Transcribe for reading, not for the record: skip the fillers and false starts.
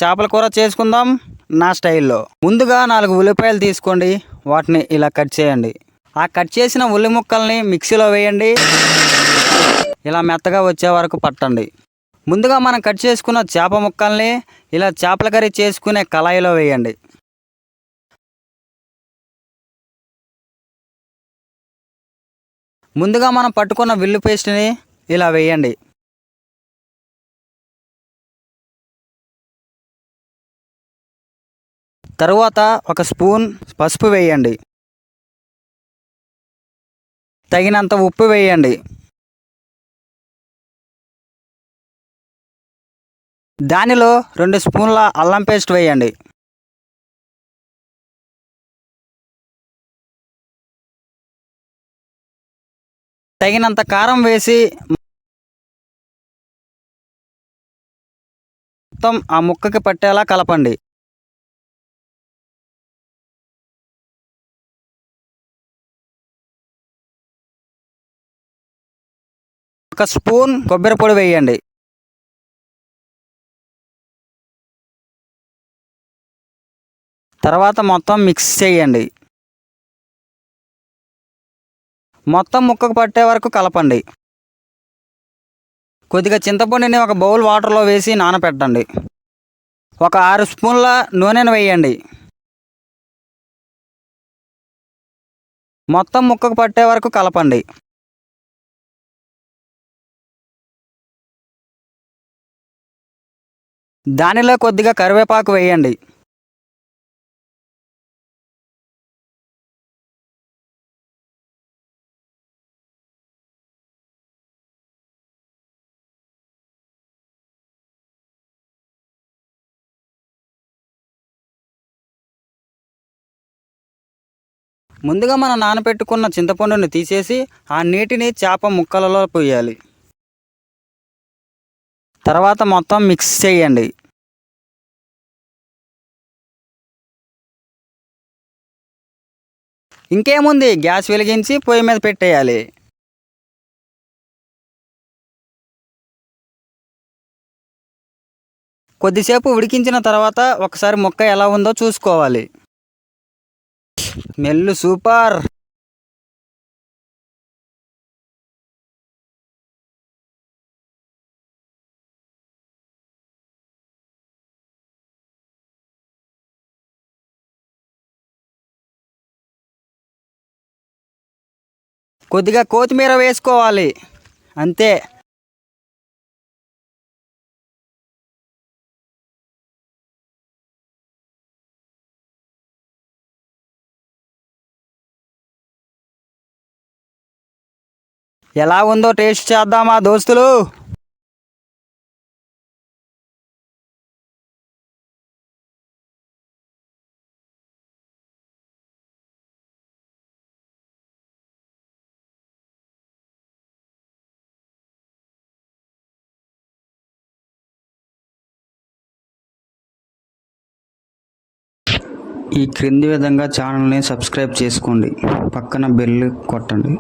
చేపల కూర చేసుకుందాం నా స్టైల్లో. ముందుగా 4 ఉల్లిపాయలు తీసుకోండి, వాటిని ఇలా కట్ చేయండి. ఆ కట్ చేసిన ఉల్లి ముక్కల్ని మిక్సీలో వేయండి. ఇలా మెత్తగా వచ్చే వరకు పట్టండి. ముందుగా మనం కట్ చేసుకున్న చేప ముక్కల్ని ఇలా చేపల కర్రీ చేసుకునే కళాయిలో వేయండి. ముందుగా మనం పట్టుకున్న వెల్లుల్లి పేస్ట్ని ఇలా వేయండి. తరువాత 1 స్పూన్ పసుపు వేయండి. తగినంత ఉప్పు వేయండి. దానిలో 2 స్పూన్ల అల్లం పేస్ట్ వేయండి. తగినంత కారం వేసి మొత్తం ఆ ముక్కకి పట్టేలా కలపండి. ఒక స్పూన్ కొబ్బరి పొడి వేయండి. తర్వాత మొత్తం మిక్స్ చేయండి. మొత్తం ముక్కకు పట్టే వరకు కలపండి. కొద్దిగా చింతపండుని ఒక బౌల్ వాటర్లో వేసి నానపెట్టండి. ఒక 6 స్పూన్ల నూనెను వేయండి. మొత్తం ముక్కకు పట్టే వరకు కలపండి. దానిలో కొద్దిగా కరివేపాకు వేయండి. ముందుగా మనం నానబెట్టుకున్న చింతపండుని తీసేసి ఆ నీటిని చేప ముక్కలలో పోయాలి. తర్వాత మొత్తం మిక్స్ చేయండి. ఇంకేముంది, గ్యాస్ వెలిగించి పొయ్యి మీద పెట్టేయాలి. కొద్దిసేపు ఉడికించిన తర్వాత ఒకసారి ముక్క ఎలా ఉందో చూసుకోవాలి. Smell super. కొద్దిగా కొత్తిమీర వేసుకోవాలి, అంతే. ఎలా ఉందో టేస్ట్ చేద్దామా దోస్తులు? ఈ క్రింది విధంగా ఛానల్ని సబ్స్క్రైబ్ చేసుకోండి, పక్కన బెల్ కొట్టండి.